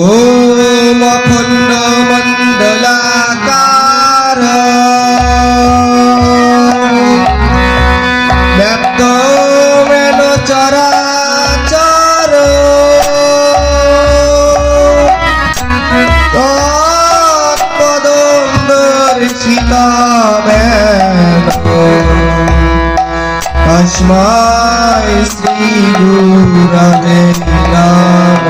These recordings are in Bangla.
ओम अखंड मंडलाकार व्याप्तमेन चराचर तत्पदं दर्शितमेन तस्मै श्री गुरवे नमः।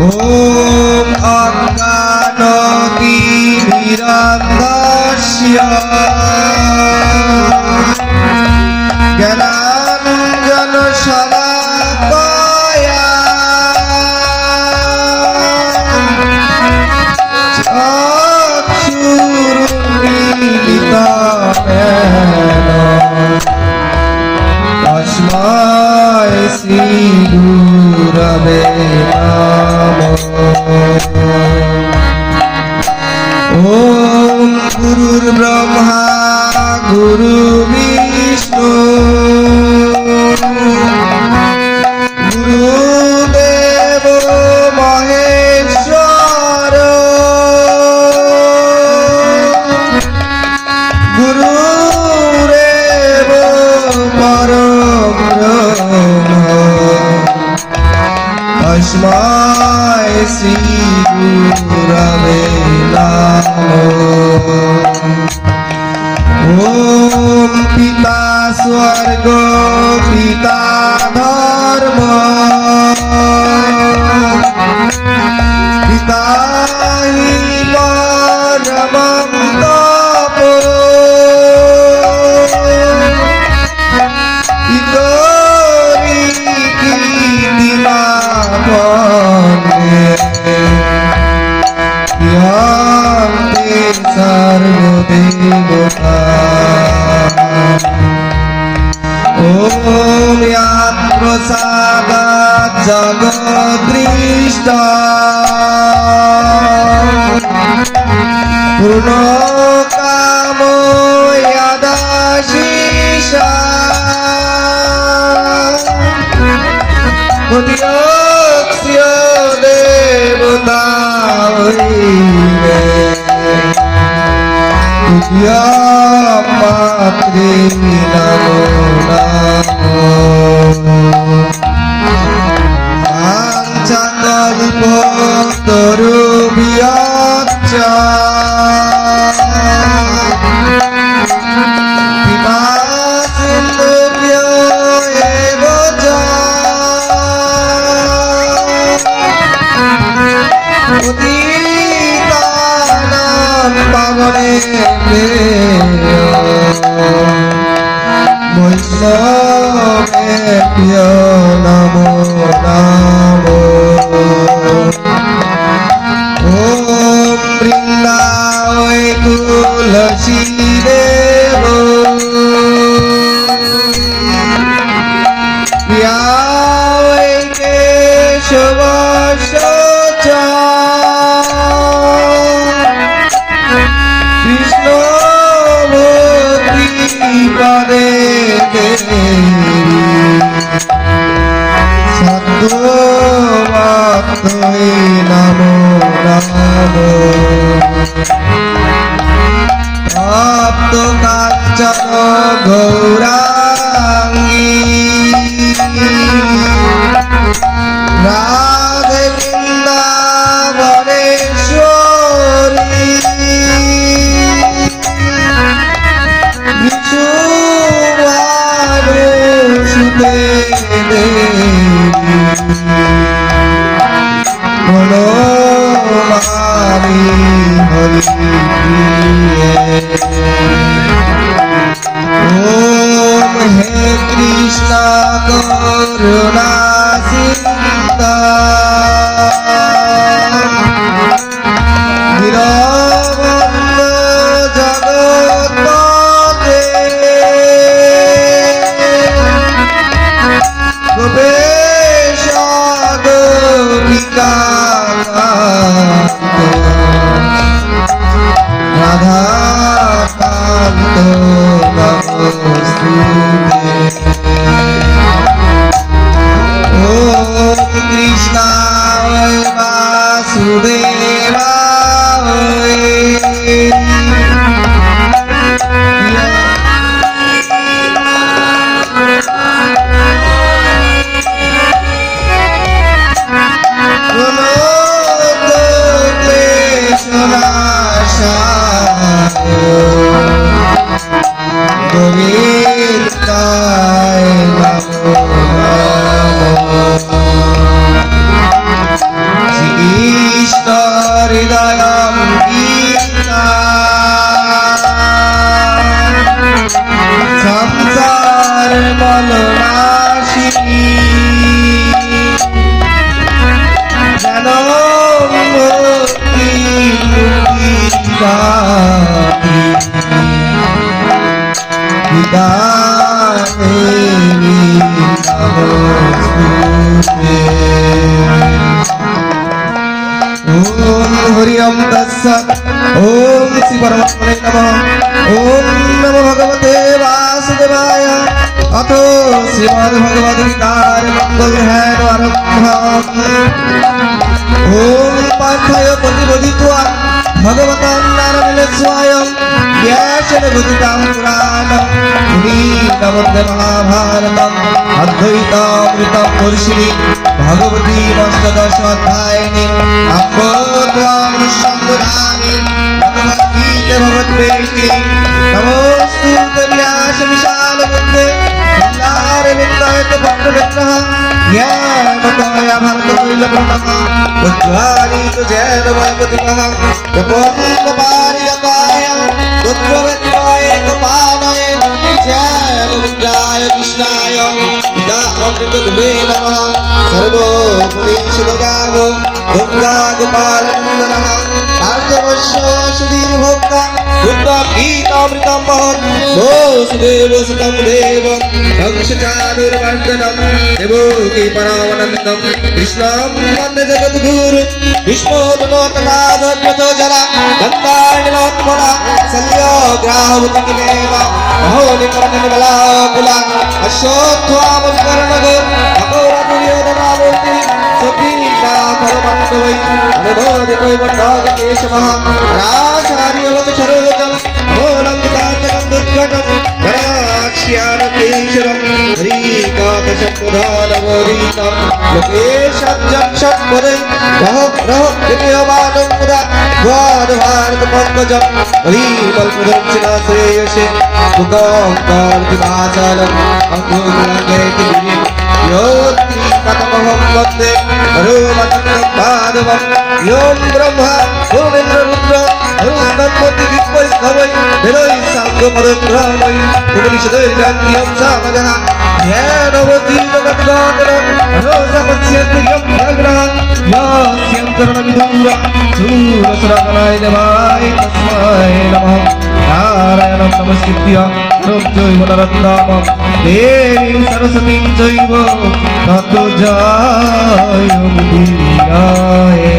ओम अज्ञानतिमिरान्धस्य ज्ञानाञ्जनशलाकया चक्षुरुन्मीलितमेन तस्मै श्री गुरवे ओम गुरुर्ब्रह्मा गुरुर्विष्णु गुरुदेव महेश्वर गुरुरेव परम ब्रह्म तस्मै श्री गुरवे नमः। ओम पिता स्वर्ग पिता धर्म पिता हि परमं तप इतोरि कीर्तिमापने यन्ते सर्वदेवता। ओम यात्प्रसादात् जगद्दृष्टा पूर्णकामो यदाशिषा उद्योक्ष्य देवता मात्रे नमो नमो। पाञ्चकल्पतरुभ्यश्च कृपासिन्धुभ्यो एव च पतितानां पावनेभ्यो वैष्णवेभ्यो नमो नमो। ओम वृन्दावै तुलसी देव या वै केशवस्य च कृष्ण पदे सद्गुरुवत्तये नमो नमो। तप्तकाञ्चन गौराङ्गी राधे वृन्दावनेश्वरी विष्णुवानुसुते देवी मनोमारी हरिप्रिये। ओम हे कृष्ण करुणा सिन्धु दीनबन्धु जगत्पते गोपेश गोपिका राधा कान्त नमोस्तुते। গোবিন্দায় নমো নমঃ। শ্রীকৃষ্ণ হৃদয়ম গীতা সংসার মলনাশিনী জনমুক্তি মুক্তিদাত্রী গীতাদেবী নমস্তুতে। ওম হরি ওম তৎসৎ। ওম শ্রী পরমাত্মনে নমঃ। ওম নমো ভগবতে বাসুদেবায়। অথ শ্রীমদ্ ভগবদ গীতার মঙ্গলধ্যান আরম্ভঃ। ওম পার্থায় প্রতিবোধিত্বা ভগবতাং নারায়ণেন স্বয়ং ব্যাসেন বুদ্ধিতাং পুরাণং পুরীতমদ্য মহাভারতম অদ্বৈতামৃতম মুর্শিদি ভগবতী অষ্টাদশ অধ্যায়িনী আম্ব ত্বাং সম্বুধামি ভগবদ্গীতে ভগবদ্বেষ্টি নমোস্তুতে ব্যাস বিশাল বুদ্ধে বিদ্যারে বিদ্যায়তে ভক্তমিত্রঃ জ্ঞানতময় ভারতমৈলপূর্ণः উজ্জ্বালিত জেন বৈপতিকः প্রপন্নপারিজাতায় পুত্রমিত্রায় গোপালায় জয় গোবিন্দায় কৃষ্ণায় গীতামৃতদুবে নমঃ। সর্বপুরীশিবগাগো গঙ্গা গোপালনন্দনः কার্যবশ্য সুধীর ভোক্তা উত্তম গীতামৃতম বহৎ বসুদেব সুতং দেবং कंसचाणूरमर्दनं देवकी परमानन्दं कृष्णं वन्दे जगद्गुरु विष्णोर्नोतनादप्रतो जरा गन्धार्णिलोत्मना सल्योग्राहवतकिमेव महोनिकर्णनिबलाकुला अश्वत्थामस्करणगो अघोरदुर्योधनामूर्ति स्वकीर्णा परमन्दवै अनुभवदिकोयमण्डागकेशमः राचार्यवत सरोजं भोलङ्किताचकं दुर्घटं ्यानकेशरं हरिकातशम्बुधानवरीतं लोकेशब्जक्षत्पदे रहो मुदा द्वारभारतपङ्कजं हरिमल्पदक्षिणा श्रेयसे मुखं कार्तिभासानं अङ्गुलङ्घयति गिरिं योत्रिकतमहं वन्दे हरोमतकं पादवं यों ब्रह्मा भूमिन्द्ररुद्र हरुन्दन्मति विद्वैस्तवै विनय साङ्गपदक्रमै उपनिषदैर्गान्धियं सामजः ध्यानवती जगद्गात्रं मनोसमस्यन्त्यं भग्नः यास्यन्तरणविदूरं शूरसुरगणाय देवाय तस्मै नमः। नारायणं नमस्कृत्य नरं चैव नरोत्तमं देवीं सरस्वतीं चैव ततो जयमुदीरये।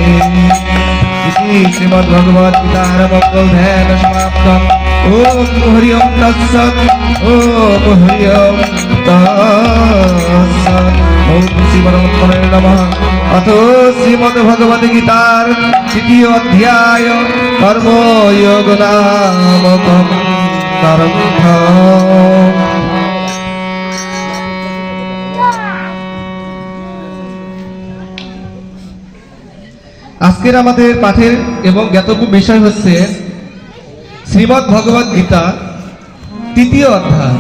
इति श्रीमद्भगवद्गीतार मङ्गलध्यान समाप्तम्। ओम हरि ओम तत्सत्। ओम हरि ओम तत्सत्। ओम श्री परमात्मने नमः। अथ श्रीमद् भगवद गीतार तृतीय अध्याय कर्मयोग नामकं ग्रन्थः। আজকের আমাদের পাঠের এবং জ্ঞাতব্য বিষয় হচ্ছে শ্রীমদ্ ভগবদ গীতা তৃতীয় অধ্যায়।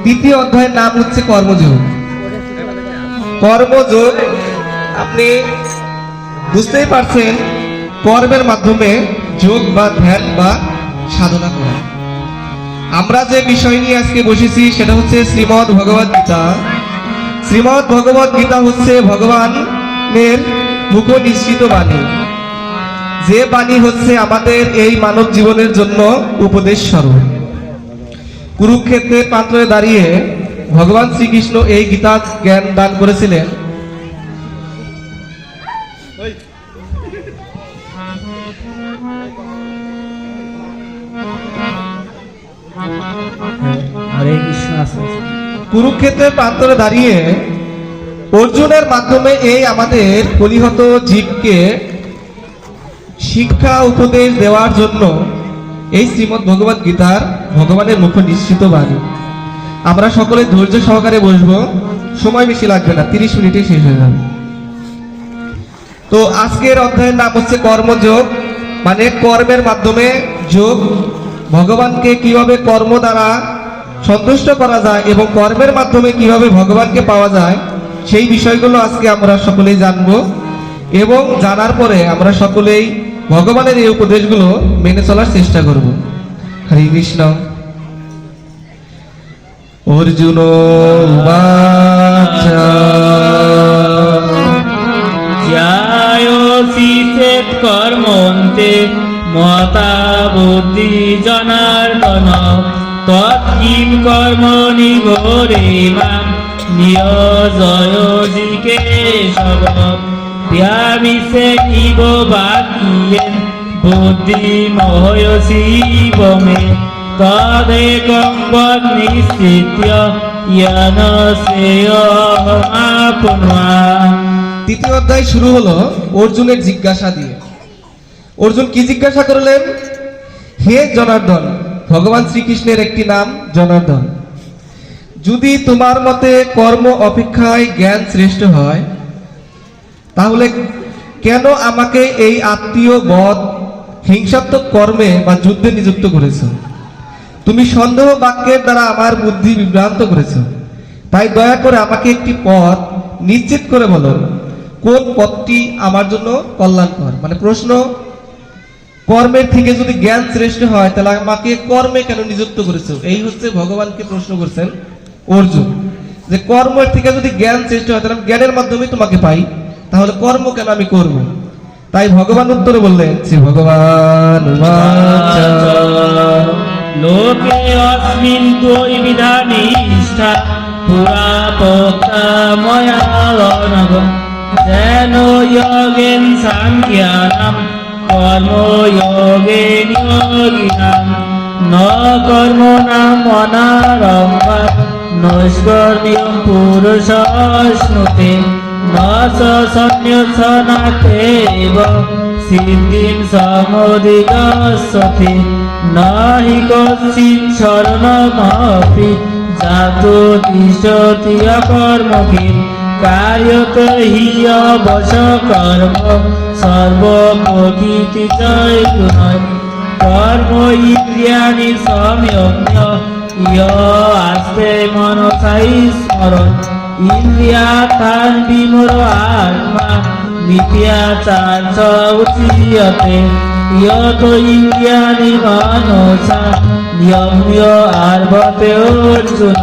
তৃতীয় অধ্যায়ের নাম হচ্ছে কর্মযোগ। কর্মযোগ আপনি বুঝতেই পারছেন, কর্মের মাধ্যমে যোগ বা ধ্যান বা সাধনা করা। আমরা যে বিষয় নিয়ে আজকে বসেছি সেটা হচ্ছে শ্রীমদ্ ভগবদ গীতা। শ্রীমদ্ ভগবদ গীতা হচ্ছে ভগবানের মুখ নিঃসৃত বাণী, যে বাণী হচ্ছে আমাদের এই মানব জীবনের জন্য উপদেশ স্বরূপ। কুরুক্ষেত্রের প্রান্তরে দাঁড়িয়ে ভগবান শ্রীকৃষ্ণ এই গীতা জ্ঞান দান করেছিলেন। কুরুক্ষেত্রের প্রান্তরে দাঁড়িয়ে অর্জুনের মাধ্যমে এই আমাদের কলিহত জীবকে শিক্ষা উপদেশ দেওয়ার জন্য এই শ্রীমদ্ ভগবদ গীতার ভগবানের মুখ নিঃসৃত বাণী। আমরা সকলে ধৈর্য সহকারে বসবো, সময় বেশি লাগবে না, 30 মিনিটে শেষ হয়ে যাবে। তো আজকের অধ্যায়ের নাম হচ্ছে কর্মযোগ, মানে কর্মের মাধ্যমে যোগ। ভগবানকে কিভাবে কর্ম দ্বারা সন্তুষ্ট করা যায় এবং কর্মের মাধ্যমে কিভাবে ভগবানকে পাওয়া যায় সেই বিষয়গুলো আজকে আমরা সকলেই জানব এবং জানার পরে আমরা সকলেই ভগবানের এই উপদেশগুলো মেনে চলার চেষ্টা করব। হরে কৃষ্ণ। অর্জুন উবাচ জ্যায়োসি চেত কর্মন্তে মতা বুদ্ধি জনার্দন তৎকিং কর্ম নিগরে মাং নিয়োজয় কেশব ব্যামিসে ইব বাক্যেন বুদ্ধি মহয়সি বমে তদেকং বদ নিশ্চিত্য জ্ঞান শ্রেয়হমাপ্নুয়া। তৃতীয় অধ্যায় শুরু হলো অর্জুনের জিজ্ঞাসা দিয়ে। অর্জুন কি জিজ্ঞাসা করলেন? হে জনার্দন, ভগবান শ্রীকৃষ্ণের একটি নাম জনার্দন, যদি তোমার মতে কর্ম অপেক্ষায় জ্ঞান শ্রেষ্ঠ হয় তাহলে কেন আমাকে এই আত্মীয় বধ হিংসাত্মক কর্মে বা যুদ্ধে নিযুক্ত করেছ? তুমি সন্দেহ বাক্যের দ্বারা আমার বুদ্ধি বিভ্রান্ত করেছ। তাই দয়া করে আমাকে একটি পথ নিশ্চিত করে বলো, কোন পথটি আমার জন্য কল্যাণকর। মানে প্রশ্ন, কর্মের থেকে যদি জ্ঞান শ্রেষ্ঠ হয় তাহলে আমাকে কর্মে কেন নিযুক্ত করেছো? এই হচ্ছে ভগবানকে প্রশ্ন করছেন অর্জুন, যে কর্মের থেকে যদি জ্ঞান শ্রেষ্ঠ হয় তাহলে জ্ঞানের মাধ্যমে তোমাকে পাই, তাহলে কর্ম কেন আমি করব? তাই ভগবান উত্তরে বললেন, শ্রী ভগবান লোকে অস্মিন তুই বিধানিষ্ঠা পুরা পোক্তা ময়া অনঘ যেন যোগেন সাংখ্যানাম কর্মযোগেন যোগিনাম ন কর্মণাম অনারম্ভা নৈষ্কর্ম্যং পুরুষাশ্নুতে ন চ সন্ন্যসনাতেব সিদ্ধিং সমধিগচ্ছতি ন হি কশ্চিৎ শরণমপি জাতো তিষ্ঠতি অকর্মকিং কার্যত হি অবশ কর্ম সর্বপ্রকৃতি চৈতন্য কর্ম ইন্দ্রিয়াণি সম্যম্য ইয় আস্তে মনসাই স্মরণ ইন্দ্রিয়ার্থান বিমূঢ় আত্মা মিথ্যাচার চ উচ্যতে ইয়ত ইন্দ্রিয়াণি মনসা নিয়ম্য আর্ভতে অর্জুন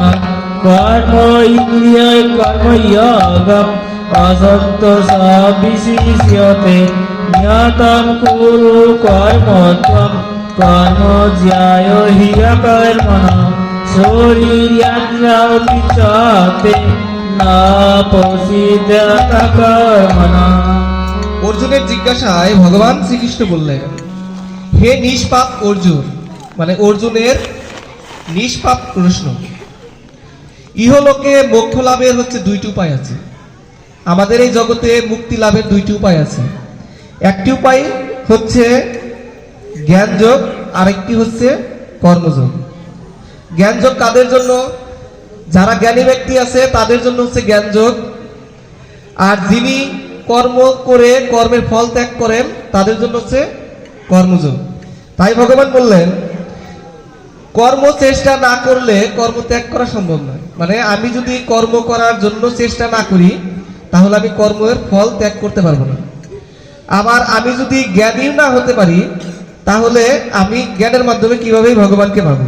কর্ম ইন্দ্রিয় কর্মযোগম অসক্ত সবিশিষ্যতে নিয়তম কুরু কর্মত্বম কর্ম জ্যায় হি কর্মণঃ শরীর্যাত্রাও পিছতে না প্রসিদ্ধত কর্মণঃ। অর্জুনের জিজ্ঞাসায় ভগবান শ্রীকৃষ্ণ বললেন, হে নিষ্পাপ অর্জুন, মানে অর্জুনের নিষ্পাপ প্রশ্ন, ইহলোকে মোক্ষ লাভের হচ্ছে দুইটি উপায় আছে। আমাদের এই জগতে মুক্তি লাভের দুইটি উপায় আছে। একটি উপায় হচ্ছে জ্ঞানযোগ, আরেকটি হচ্ছে কর্মযোগ। জ্ঞানযোগ কাদের জন্য? যারা জ্ঞানী ব্যক্তি আছে তাদের জন্য হচ্ছে জ্ঞানযোগ, আর যিনি কর্ম করে কর্মের ফল ত্যাগ করেন তাদের জন্য হচ্ছে কর্মযোগ। তাই ভগবান বললেন, কর্ম চেষ্টা না করলে কর্ম ত্যাগ করা সম্ভব নয়। মানে আমি যদি কর্ম করার জন্য চেষ্টা না করি তাহলে আমি কর্মের ফল ত্যাগ করতে পারবো না। আবার আমি যদি জ্ঞানী না হতে পারি তাহলে আমি জ্ঞানের মাধ্যমে কিভাবে ভগবানকে পাবো?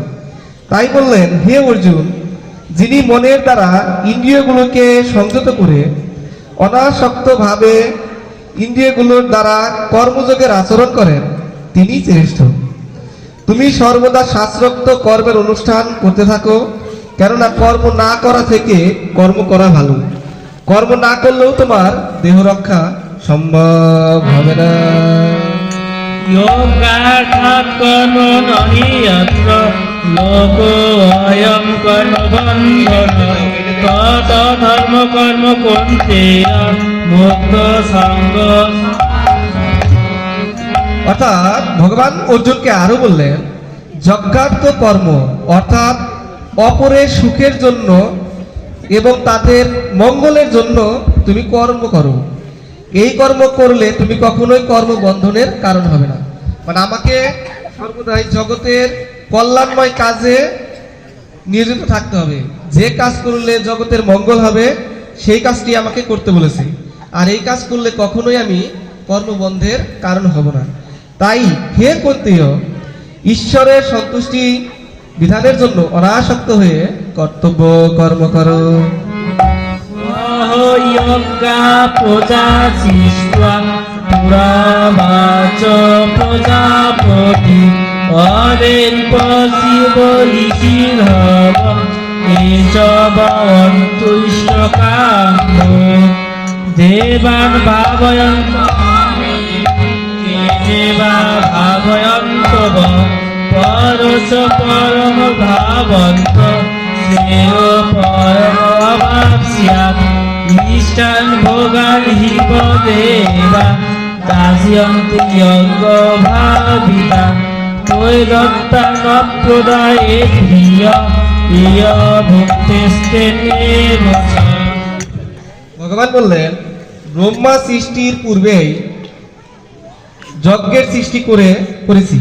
তাই বললেন, হে অর্জুন, যিনি মনের দ্বারা ইন্দ্রিয়গুলোকে সংযত করে অনাসক্ত ভাবে ইন্দ্রিয়গুলোর দ্বারা কর্মযোগের আচরণ করেন তিনি শ্রেষ্ঠ। তুমি সর্বদা শাস্ত্রোক্ত কর্মের অনুষ্ঠান করতে থাকো, কেননা কর্ম না করা থেকে কর্ম করা ভালো। কর্ম না করলেও তোমার দেহ রক্ষা সম্ভব হবে না। যোগার্থাৎ কর্ম নহি অত্র লোকো অয়ং কর্মবন্ধন তত ধর্ম কর্ম কৌন্তেয় মুক্ত সঙ্গ। অর্থাৎ ভগবান অর্জুনকে আরো বললেন, যজ্ঞার্থ কর্ম অর্থাৎ অপরের সুখের জন্য এবং তাদের মঙ্গলের জন্য তুমি কর্ম করো। এই কর্ম করলে তুমি কখনোই কর্মবন্ধনের কারণ হবে না। মানে আমাকে সর্বদাই জগতের কল্যাণময় কাজে নিয়োজিত থাকতে হবে। যে কাজ করলে জগতের মঙ্গল হবে সেই কাজটি আমাকে করতে বলেছে, আর এই কাজ করলে কখনোই আমি কর্মবন্ধের কারণ হব না। তাই হে কর্তৃয়, ঈশ্বরের সন্তুষ্টি বিধানের জন্য অনাসক্ত হয়ে কর্তব্য কর্ম করো। অহযজ্ঞা প্রজা সৃষ্টা পুরাবাচ প্রজাপতি অদেন পশিব ঋষিধব এষ বন্তুষ্টকাম দেবান ভাবয়ন্ত দেবা ভাবয়ন্ত পরশ পরম ভাবন্ত শ্রেয় পরম অবাপ্স্যাৎ ইষ্টান ভোগান হিব দেবা দাস্যন্তি যজ্ঞ ভাবিতা তৈ দত্তান প্রদায়ে ধিয় ইয় ভুক্তেস্তেনেব চ। ভগবান বললেন, ব্রহ্মা সৃষ্টির পূর্বেই যজ্ঞের সৃষ্টি করেছি।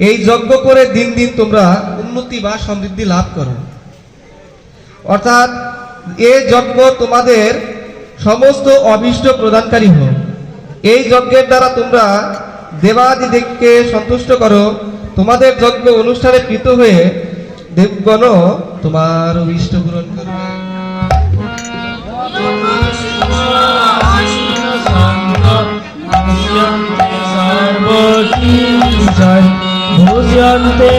এই যজ্ঞ করে দিন দিন তোমরা উন্নতি বা সমৃদ্ধি লাভ করো। অর্থাৎ এই যজ্ঞ তোমাদের সমস্ত অভীষ্ট প্রদানকারী হোক। এই যজ্ঞের দ্বারা তোমরা দেবাদিদেবকে সন্তুষ্ট করো। তোমাদের যজ্ঞ অনুষ্ঠানে কৃত হয়ে দেবগণও তোমার অভীষ্ট পূরণ করবে। ভুজন্তে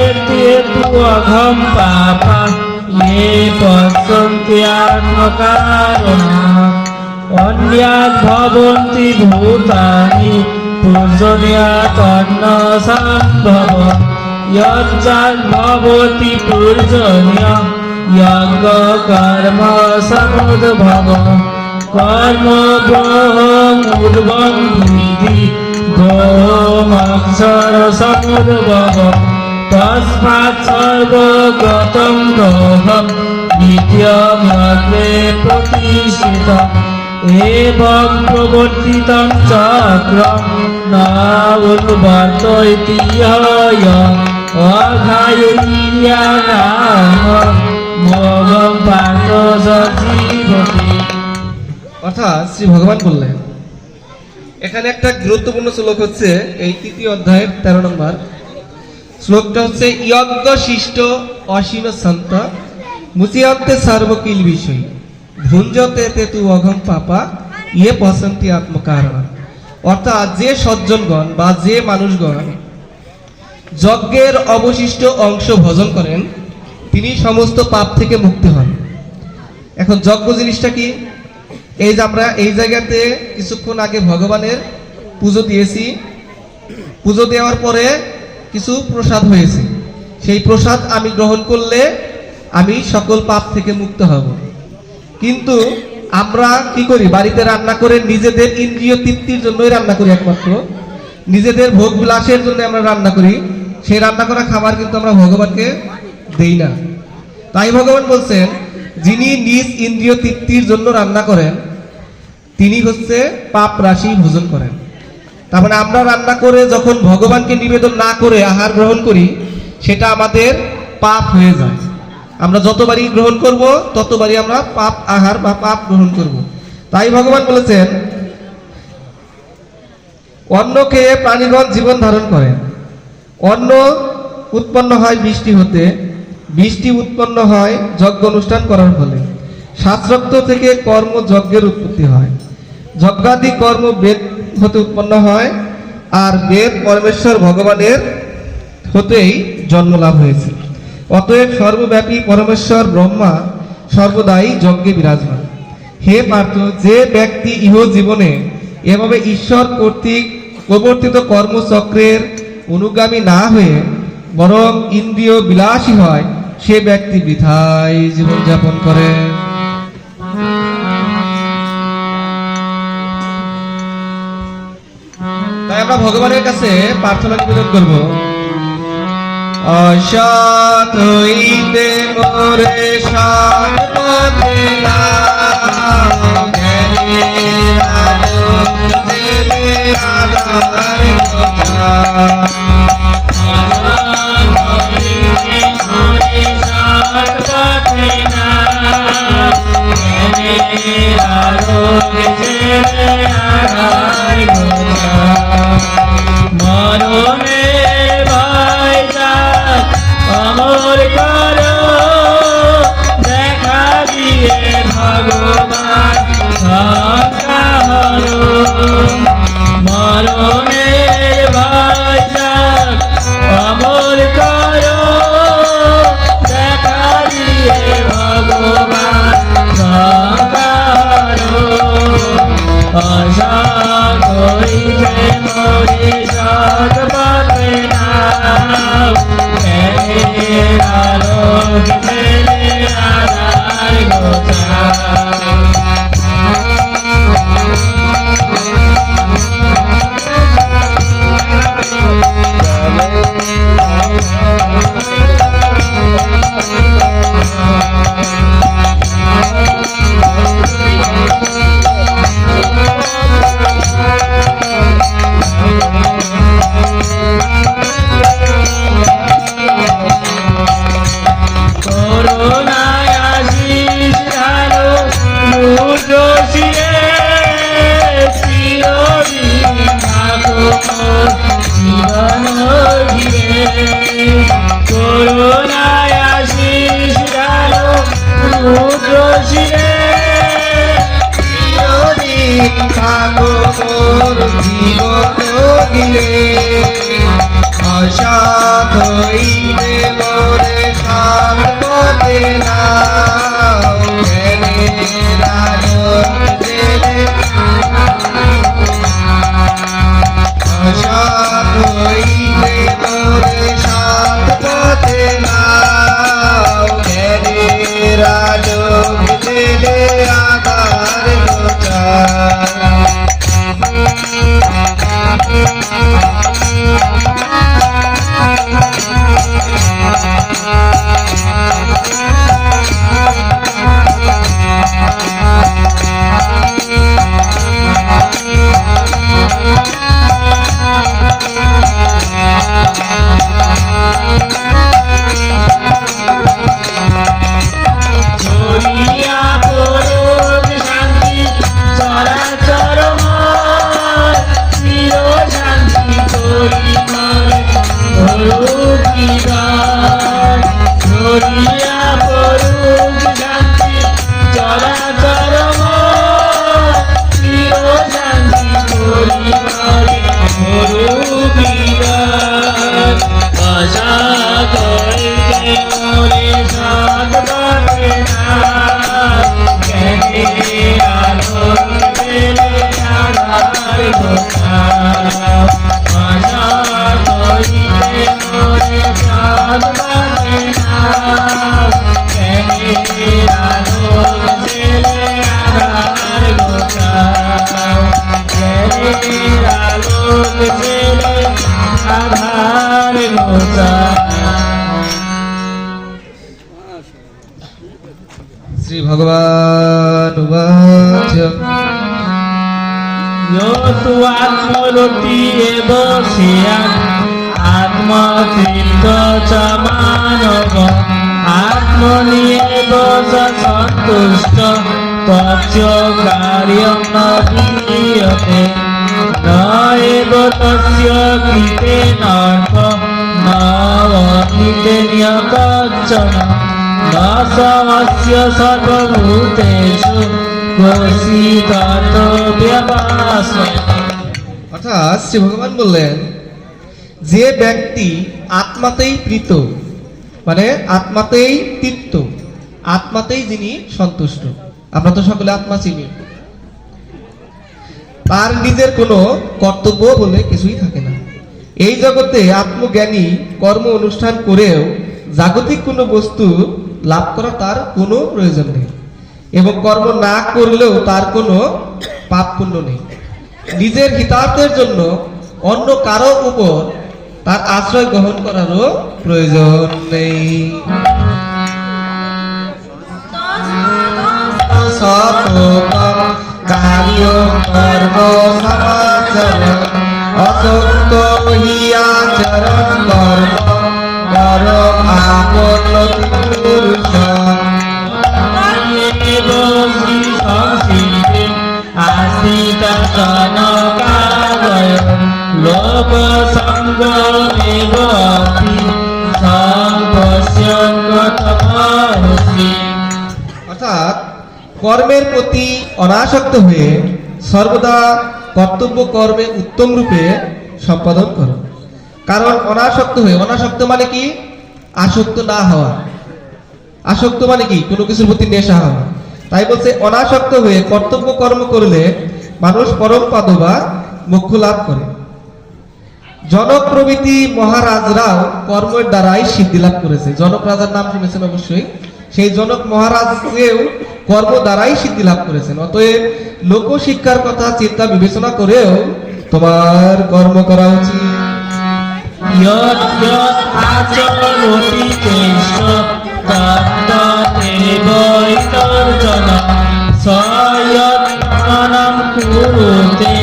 তু অঘম পাপা ये पश्यन्ति आत्मकारणः अन्यात् भवन्ति भूतानि पूजनीयात् अन्नसम्भव यच्चात् भवति पूजनीय यज्ञकर्म समुद्भव कर्म ब्रह्मोर्वं विद्धि ब्रह्मक्षर समुद्भव तस्मात् सर्वगतं ब्रह्म नित्यमग्रे प्रतिष्ठितम् एवं प्रवर्तितं चक्रं न उद्वर्तयति ह्ययम् अघायुर्यानाम मोघं पार्थ सजीवति। অর্থাৎ শ্রী ভগবান বললেন, এখানে একটা গুরুত্বপূর্ণ শ্লোক হচ্ছে এই 3য় অধ্যায়ের 13 নম্বর শ্লোকটা হচ্ছে, যজ্ঞ শিষ্ট অসীম সন্ত মুচিয়ন্তে সর্বকিল বিষয় ভুঞ্জতে তে তু অঘম পাপা ইয়ে পসন্তি আত্মকারণ। অর্থাৎ যে সজ্জনগণ বা যে মানুষগণ যজ্ঞের অবশিষ্ট অংশ ভোজন করেন তিনি সমস্ত পাপ থেকে মুক্তি হন। এখন যজ্ঞ জিনিসটা কি? এই যে আমরা এই জায়গাতে কিছুক্ষণ আগে ভগবানের পুজো দিয়েছি, পুজো দেওয়ার পরে কিছু প্রসাদ হয়েছে, সেই প্রসাদ আমি গ্রহণ করলে আমি সকল পাপ থেকে মুক্ত হব। কিন্তু আমরা কি করি? বাড়িতে রান্না করে নিজেদের ইন্দ্রিয় তৃপ্তির জন্যই রান্না করি, একমাত্র নিজেদের ভোগ বিলাসের জন্য আমরা রান্না করি। সেই রান্না করা খাবার কিন্তু আমরা ভগবানকে দেই না। তাই ভগবান বলছেন, যিনি নিজ ইন্দ্রিয় তৃপ্তির জন্য রান্না করেন তিনি হচ্ছে পাপ রাশি ভোজন করেন। তার মানে আমরা রান্না করে যখন ভগবানকে নিবেদন না করে আহার গ্রহণ করি সেটা আমাদের পাপ হয়ে যায়। আমরা যতবারই গ্রহণ করব ততবারই আমরা পাপ আহার বা পাপ গ্রহণ করব। তাই ভগবান বলেছেন, অন্ন খেয়ে প্রাণীগণ জীবন ধারণ করেন। অন্ন উৎপন্ন হয় বৃষ্টি হতে, বৃষ্টি উৎপন্ন হয় যজ্ঞ অনুষ্ঠান করার ফলে। শাস্ত্রোক্ত থেকে কর্ম যজ্ঞের উৎপত্তি হয়। যজ্ঞাদি কর্ম বেদ হতে উৎপন্ন হয়, আর বেদ পরমেশ্বর ভগবানের হতেই জন্ম লাভ হয়েছে। অতএব সর্বব্যাপী পরমেশ্বর ব্রহ্মা সর্বদাই যজ্ঞে বিরাজমান। হে পার্থ, যে ব্যক্তি ইহ জীবনে এভাবে ঈশ্বর কর্তৃক প্রবর্তিত কর্মচক্রের অনুগামী না হয়ে বরং ইন্দ্রিয় বিলাসী হয়, সে ব্যক্তি বৃথায় জীবনযাপন করে। তাই আমরা ভগবানের কাছে প্রার্থনা নিবেদন করব, অসৎ হইতে মোরে সৎ পথে নাও, জ্ঞানের আলোক জেলে আধার কথা। সৎ শ্রী ভগবান উবাচ यो तु आत्मरति एव स्यात् आत्मतृप्त च मानव आत्मनि एव च सन्तुष्ट तच्च कार्यं न विधीयते न एव तस्य कृतेनार्थ न अकृतेन्य कश्चन न समस्य सर्वभूतेषु অর্থাৎ শ্রী ভগবান বললেন যে ব্যক্তি আত্মাতেই প্রীত মানে আত্মাতেই তৃপ্ত আত্মাতেই যিনি সন্তুষ্ট আমরা তো সকলে আত্মা চিনি তার নিজের কোনো কর্তব্য বলে কিছুই থাকে না এই জগতে আত্মজ্ঞানী কর্ম অনুষ্ঠান করেও জাগতিক কোনো বস্তু লাভ করা তার কোনো প্রয়োজন নেই এবং কর্ম না করলেও তার কোনো পাপ পুণ্য নেই নিজের হিতার্থের জন্য অন্য কারো উপর তার আশ্রয় গ্রহণ করারও প্রয়োজন নেই কার্য কর্ম সমাচরণ অসক্ত হিয়াচরণ কর্ম করম আপনতি পুরুষ लोक অর্থাৎ কর্মের প্রতি অনাসক্ত হয়ে সর্বদা কর্তব্য কর্মে উত্তম রূপে সম্পাদন করো কারণ অনাসক্ত মানে কি আসক্ত না হওয়া আসক্ত মানে কি কোনো কিছুর প্রতি নেশা হওয়া তাই বলছে অনাসক্ত হয়ে কর্তব্য কর্ম করলে মানুষ পরম পদ বা মোক্ষ লাভ করে জনক প্রভৃতি মহারাজরাও কর্মের দ্বারাই সিদ্ধি লাভ করেছে জনক রাজার নাম শুনেছেন অবশ্যই সেই জনক মহারাজকেও কর্ম দ্বারাই সিদ্ধি লাভ করেছেন অতএব লোকশিক্ষার কথা চিন্তা বিবেচনা করেও তোমার কর্ম করা উচিত আচরতি কেষ্ট তত্তদেব ইতর্জন সয়ত্নম কুরুতে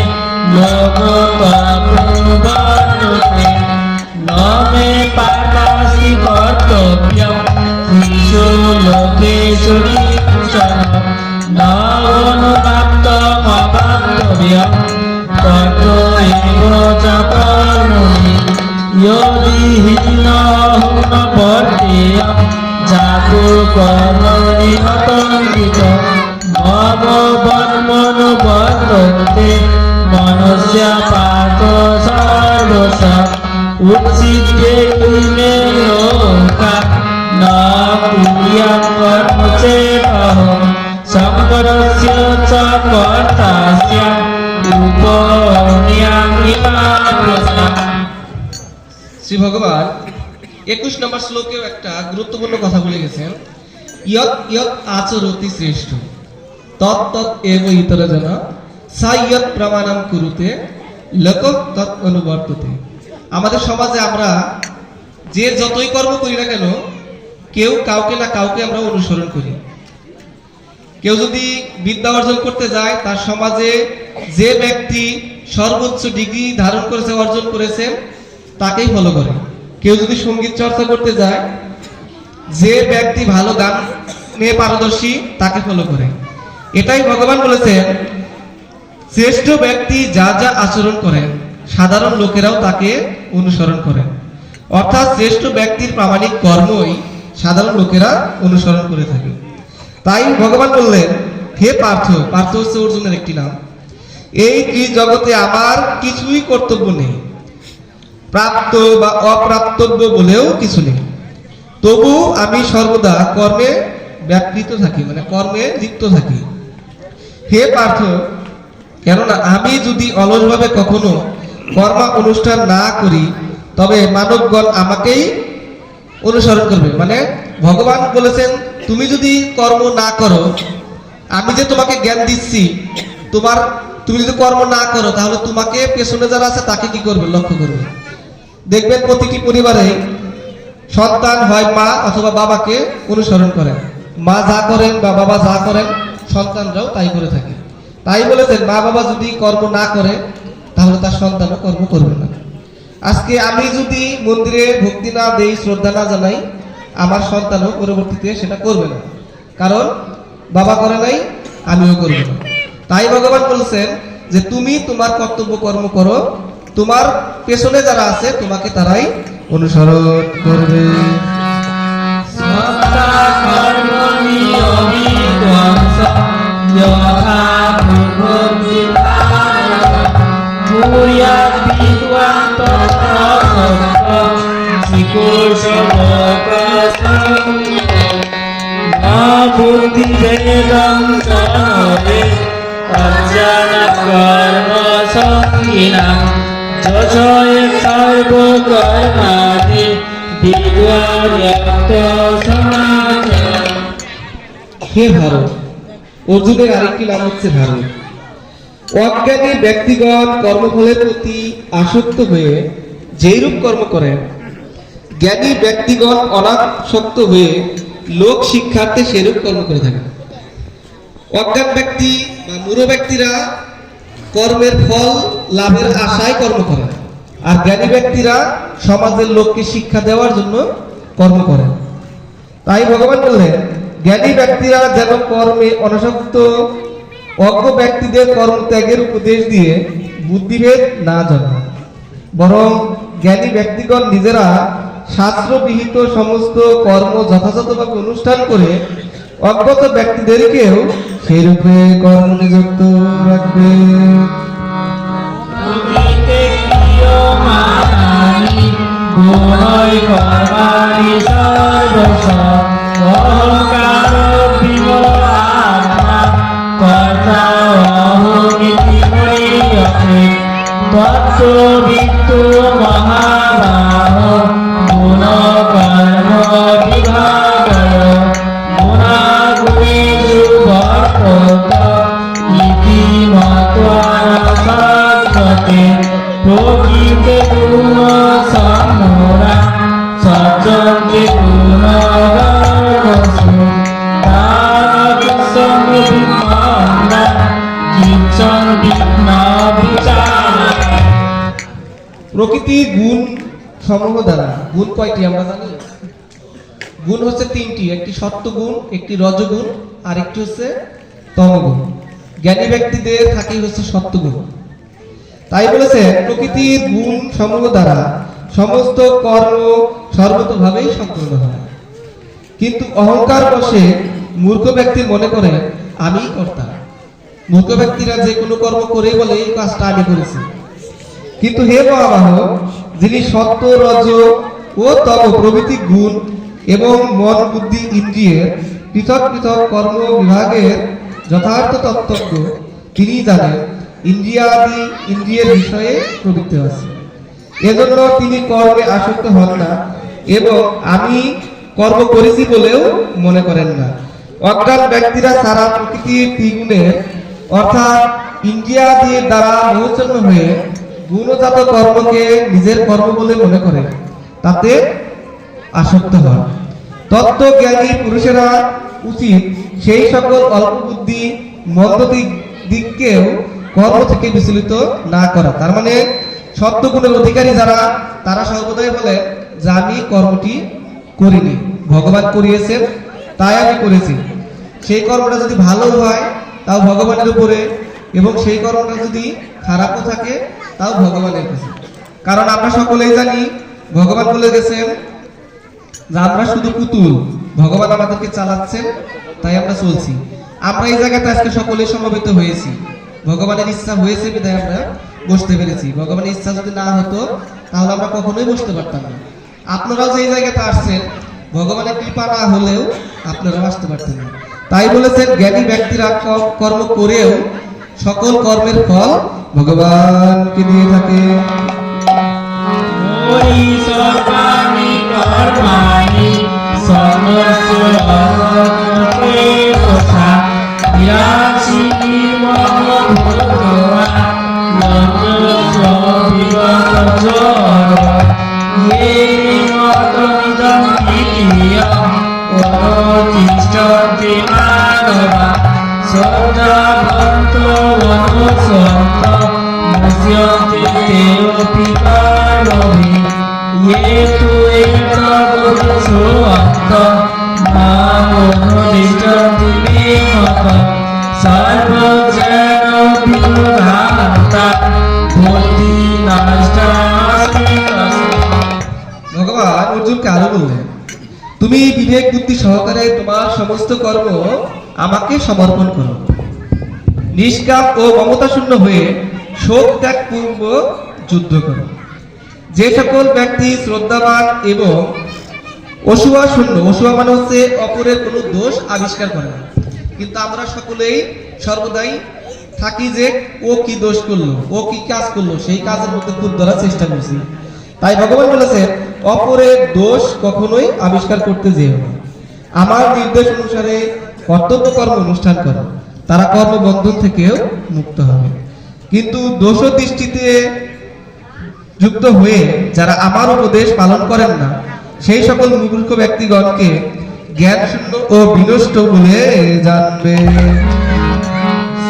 লোকতপবর্ততে নমে পাপাসি কর্তব্যম শিশু লোকেষু নিশ্চয় নবনুপ্রাপ্তম অপ্রাপ্তব্যম তত এব চ কর্মণি यदि हीनहुं न पठेयं जातु कर्मणि मतङ्गितं मम वर्मनुवर्तन्ते मनुष्य पार्थ सर्वशः उच्चित्ते इमे लोका न कुर्यां कर्म चेदहं शङ्करस्य च कर्तास्य उपन्याङ्गिमाप्रसा শ্রী ভগবান 21 নম্বর শ্লোকেও একটা গুরুত্বপূর্ণ কথা বলে গেছেন ইয়ৎ ইয়ৎ আচরতি শ্রেষ্ঠ তৎ এব ইতরজন সায়ৎ প্রমাণম কুরুতে লোক তৎ অনুবর্ততে আমাদের সমাজে আমরা যে যতই কর্ম করি না কেন কেউ কাউকে না কাউকে আমরা অনুসরণ করি কেউ যদি বিদ্যা অর্জন করতে যায় তার সমাজে যে ব্যক্তি সর্বোচ্চ ডিগ্রি ধারণ করেছে অর্জন করেছে তাকেই ফলো করে কেউ যদি সঙ্গীত চর্চা করতে যায় যে ব্যক্তি ভালো গানে পারদর্শী তাকে ফলো করে এটাই ভগবান বলেছেন শ্রেষ্ঠ ব্যক্তি যা যা আচরণ করেন সাধারণ লোকেরাও তাকে অনুসরণ করে অর্থাৎ শ্রেষ্ঠ ব্যক্তির প্রামাণিক কর্মই সাধারণ লোকেরা অনুসরণ করে থাকে তাই ভগবান বললেন হে পার্থ পার্থ হচ্ছে অর্জুনের একটি নাম এই ত্রিজগতে আমার কিছুই কর্তব্য নেই প্রাপ্ত বা অপ্রাপ্তব্য বলেও কিছু নেই তবু আমি সর্বদা কর্মে ব্যাপৃত থাকি মানে কর্মে লিপ্ত থাকি হে পার্থ কেননা আমি যদি অলসভাবে কখনো কর্ম অনুষ্ঠান না করি তবে মানবগণ আমাকেই অনুসরণ করবে মানে ভগবান বলেছেন তুমি যদি কর্ম না করো আমি যে তোমাকে জ্ঞান দিচ্ছি তুমি যদি কর্ম না করো তাহলে তোমাকে পেছনে যারা আছে তাকে কি করবে লক্ষ্য করবে দেখবেন প্রতিটি পরিবারে সন্তান হয় মা অথবা বাবাকে অনুসরণ করে মা যা করেন বা বাবা যা করেন সন্তানরাও তাই করে থাকে। তাই বলেছেন মা বাবা যদি কর্ম না করে তাহলে তার সন্তানও কর্ম করবে না। আজকে আমি যদি মন্দিরে ভক্তি না দেই, শ্রদ্ধা না জানাই, আমার সন্তানও পরবর্তীতে সেটা করবে না, কারণ বাবা করে নাই, আমিও করব না। তাই ভগবান বলছেন যে তুমি তোমার কর্তব্য কর্ম করো, তোমার পেছনে যারা আছে তোমাকে তারাই অনুসরণ করবে। সত্তা কর্মণি অবিধ্বংসঃ যথা পূর্ববিধানঃ ভূয়াৎ বিদ্বান তত্র সত্যঃ শ্রীকৃষ্ণলোকসং বুদ্ধিভেদং জনয়ে অজ্ঞানাৎ কর্মসঙ্গিনাং যজয়ে সর্বকর্মাণি বিদ্বান্যক্ত সমাচরঃ। হে ভারত, অর্জুনের আরেকটি নাম হচ্ছে ভারত। অজ্ঞানী ব্যক্তিগণ কর্মফলের প্রতি আসক্ত হয়ে যেইরূপ কর্ম করেন, জ্ঞানী ব্যক্তিগণ অনাসক্ত হয়ে লোক শিক্ষার্থে সেরূপ কর্ম করে থাকেন। অজ্ঞান ব্যক্তি বা মূঢ় ব্যক্তিরা কর্মের ফল লাভের আশায় কর্ম করেন, আর জ্ঞানী ব্যক্তিরা সমাজের লোককে শিক্ষা দেওয়ার জন্য কর্ম করেন। তাই ভগবান বললেন জ্ঞানী ব্যক্তিরা যেন কর্মে অনাসক্ত, অজ্ঞ ব্যক্তিদের কর্ম ত্যাগের উপদেশ দিয়ে বুদ্ধিভেদ না জানান, বরং জ্ঞানী ব্যক্তিগণ নিজেরা শাস্ত্রবিহিত সমস্ত কর্ম যথাযথভাবে অনুষ্ঠান করে অজ্ঞত ব্যক্তিদেরকেও সেই রূপে কর্ম নিযুক্ত রাখবে। প্রকৃতে ক্রিয়মাণানি গুণৈ কর্মাণি সর্বশঃ অহংকার বিমূঢ়াত্মা কর্তা অহমিতি ময়্যতে তত্ত্ববিত্তু মহাবাহো গুণ কর্ম বিভাগয় গুণাগুণেষু বর্তত ইতি মত্ত্বা সত্যতে প্রকৃতে গুণ সম্মূঢ়া সজ্জন্তে গুণগর্ভসু তানবিসং বিদ্বান্না কিঞ্চন বিঘ্না বিচারः। প্রকৃতির গুণ সমূহ দ্বারা, গুণ কয়টি আমরা জানি? গুণ হচ্ছে তিনটি, একটি সত্য গুণ, একটি রজগুণ, আর একটি হচ্ছে তমগুণ। জ্ঞানী ব্যক্তিদের থাকে হচ্ছে সত্য গুণ। তাই বলেছে প্রকৃতির গুণ সমূহ দ্বারা সমস্ত কর্ম সর্বতভাবেই সম্পূর্ণ হয়, কিন্তু অহংকার বশে মূর্খ ব্যক্তি মনে করে আমিই কর্তা। মূর্খ ব্যক্তিরা যে কোনো কর্ম করেই বলে এই কাজটা আমি করেছি, কিন্তু হে মহাবাহ, যিনি সত্য, রজ ও তম প্রভৃতি গুণ এবং মন বুদ্ধি ইন্দ্রিয়ের পৃথক পৃথক কর্ম বিভাগের যথার্থ তত্ত্বজ্ঞ, তিনি জানেন ইন্দ্রিয়ের বিষয়ে প্রবৃত্ত আছে, এজন্য তিনি কর্মে আসক্ত হন না এবং আমি কর্ম করেছি বলেও মনে করেন না। অজ্ঞান ব্যক্তিরা সারা প্রকৃতির ত্রিগুণের অর্থাৎ ইন্দ্রিয়াদির দ্বারা মোহচ্ছন্ন হয়ে গুণজাত কর্মকে নিজের কর্ম বলে মনে করে তাতে আসক্ত হয়। তত্ত্বজ্ঞানী পুরুষেরা উচিত সেই সকল অল্প বুদ্ধি মন্দ দিককেও কর্ম থেকে বিচলিত না করা। তার মানে সত্যগুণের অধিকারী যারা, তারা সর্বদাই বলে যে আমি কর্মটি করিনি, ভগবান করিয়েছেন তাই আমি করেছি। সেই কর্মটা যদি ভালো হয় তাও ভগবানের উপরে, এবং সেই কর্মটা যদি খারাপও থাকে তাও ভগবানের কাছে। কারণ আমরা সকলেই জানি ভগবান বলে গেছেন যে আমরা শুধু পুতুল, ভগবান আমাদেরকে চালাচ্ছেন তাই আমরা চলছি। আমরা এই জায়গাতে আজকে সকলেই সমবেত হয়েছি, ভগবানের ইচ্ছা হয়েছে বিধায় আমরা বসতে পেরেছি। ভগবানের ইচ্ছা যদি না হতো তাহলে আমরা কখনোই বসতে পারতাম না। আপনারাও যে জায়গাতে আসছেন ভগবানের কৃপা না হলেও আপনারাও আসতে পারতেন না। তাই বলেছেন জ্ঞানী ব্যক্তিরা কর্ম করেও সকল কর্মের ফল ভগবানকে দিয়ে থাকে। ময়ি সর্বাণি কর্মাণি সমস্ত কথা বিরাশি মম ভগবা লজ্জস্ব বিগত য়ে মতমিদং তৃতীয়ম অতিষ্ঠ মানবা সদাভন্ত অনুসন্ত মুস্যন্তে তেরপি মানবী ये तु एक बुद्धो अंत मामोनिष्ठन्ति मे मम सर्वजन विभाता बुद्धि नष्टास्ति ভগবান অর্জুনকে আরো বললেন, তুমি বিবেক বুদ্ধি সহকারে তোমার সমস্ত কর্ম আমাকে সমর্পণ করো। নিষ্কাম ও মমতা শূন্য হয়ে শোক ত্যাগ পূর্ব যুদ্ধ করো। যে সকল ব্যক্তি শ্রদ্ধাবান এবং অসূয়া শূন্য, অসূয়া মানে হচ্ছে অপরের কোনো দোষ আবিষ্কার করে না, কিন্তু আমরা সকলেই সর্বদাই থাকি যে ও কি দোষ করলো, ও কি কাজ করলো, সেই কাজের মধ্যে খুব ধরার চেষ্টা করছি। তাই ভগবান বলেছেন অপরের দোষ কখনোই আবিষ্কার করতে যেও না, আমার নির্দেশ অনুসারে কর্তব্য কর্ম অনুষ্ঠান করো, তারা কর্মবন্ধন থেকেও মুক্ত হবে। কিন্তু দোষ দৃষ্টিতে যুক্ত হয়ে যারা আমার উপদেশ পালন করেন না, সেই সকল মূর্খ ব্যক্তিগণকে জ্ঞান শূন্য ও বিনষ্ট বলে জানবে।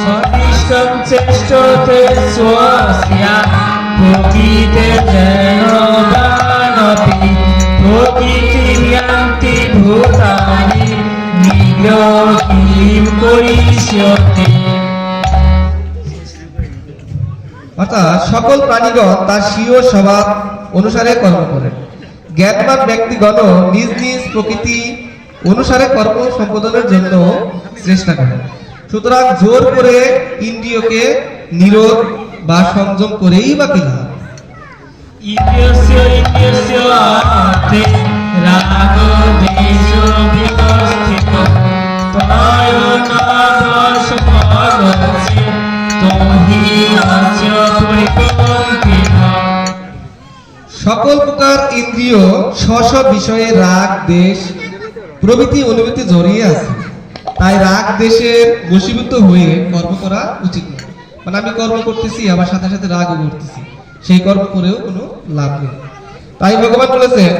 সদিষ্টং চেষ্টতে স্বস্যা প্রকৃতে যেন দানপি প্রকৃতির্যান্তি ভূতানি নিগ্রহ কিম করিষ্যতি। অর্থাৎ সকল প্রাণীগণ তার স্বীয় স্বভাব অনুসারে কর্ম করেন। জ্ঞানবান ব্যক্তিগণ নিজ নিজ প্রকৃতি অনুসারে কর্ম সম্পাদনের জন্য চেষ্টা করেন। সুতরাং জোর করে ইন্দ্রিয়কে নিরোধ বা সংযম করেই বা কি লাভ? ইত্যস্য আর্থে রাগ দেশ বিবস্থিত তয় নাদশ পদস্য তোহি আস্য পরিকল্পিতা। সকল প্রকার ইন্দ্রিয় স্ব স্ব বিষয়ে রাগ দেশ প্রভৃতি অনুভূতি জড়িয়ে আছে, তাই রাগ দেশের বশীভূত হয়ে কর্ম করা উচিত নয়। মানে আমি কর্ম করতেছি আবার সাথে সাথে রাগও করতেছি, সেই কর্ম করেও কোনো লাভ নেই। তাই ভগবান বলেছেন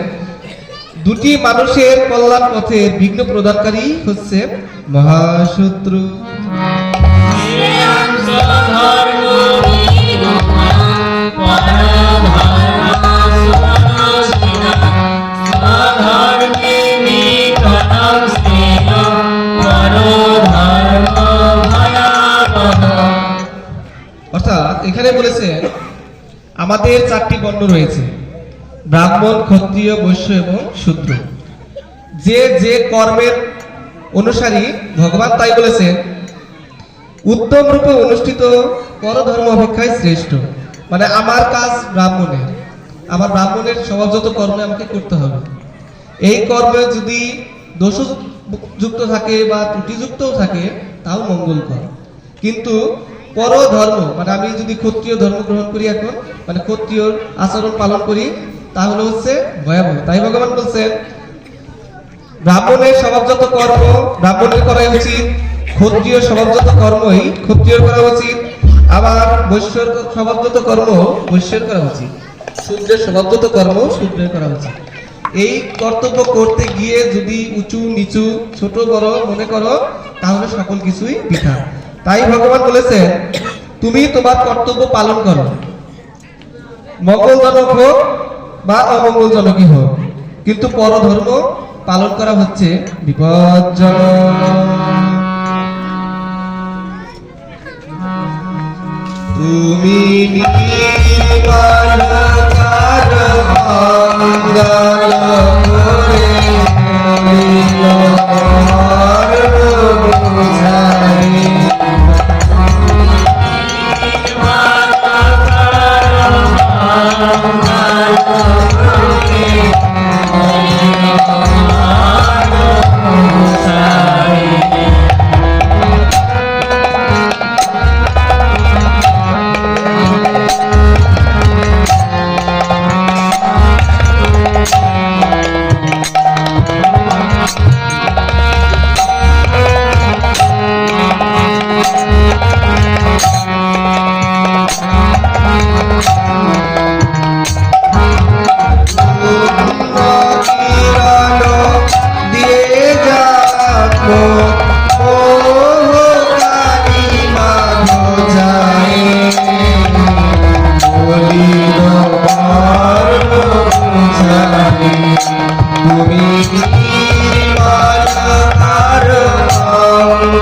দুটি মানুষের কল্যাণ পথের বিঘ্ন প্রদানকারী হচ্ছে মহাশত্রু। অর্থাৎ এখানে বলেছেন আমাদের চারটি বর্ণ রয়েছে, ব্রাহ্মণ, ক্ষত্রিয়, বৈশ্য এবং শূদ্র। যে যে কর্মের অনুসারী ভগবান তাই বলেছেন উত্তম রূপে অনুষ্ঠিত পরধর্ম অপেক্ষায় শ্রেষ্ঠ। মানে আমার কাজ ব্রাহ্মণের, আমার ব্রাহ্মণের স্বভাবগত কর্ম আমাকে করতে হবে। এই কর্মে যদি দোষযুক্ত থাকে বা ত্রুটিযুক্তও থাকে তাও মঙ্গলকর, কিন্তু পরধর্ম মানে আমি যদি ক্ষত্রিয় ধর্ম গ্রহণ করি এখন, মানে ক্ষত্রিয় আচরণ পালন করি, তাহলে হচ্ছে ভয়াবহ। তাই ভগবান বলছেন ব্রাহ্মণের স্বভাবগত কর্ম ব্রাহ্মণের করা উচিত, ক্ষত্রিয় স্বভাবগত কর্মই ক্ষত্রিয়র করা উচিত, আবার বৈশ্যের স্বভাবগত কর্ম বৈশ্যের করা উচিত, শূদ্রের স্বভাবগত কর্ম শূদ্রের করা উচিত। এই কর্তব্য করতে গিয়ে যদি উঁচু নিচু ছোট বড় মনে করো তাহলে সকল কিছুই বৃথা। তাই ভগবান বলেছেন তুমি তোমার কর্তব্য পালন করো, মঙ্গলজনক হোক বা অমঙ্গলজনকই হোক, কিন্তু পরধর্ম পালন করা হচ্ছে বিপজ্জনক। তুমি নির্মল কার মঙ্গল করে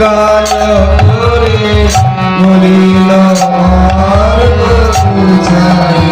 গান করে বলিল মর্ম বুঝাই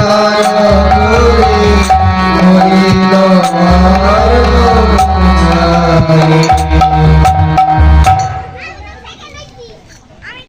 Bye.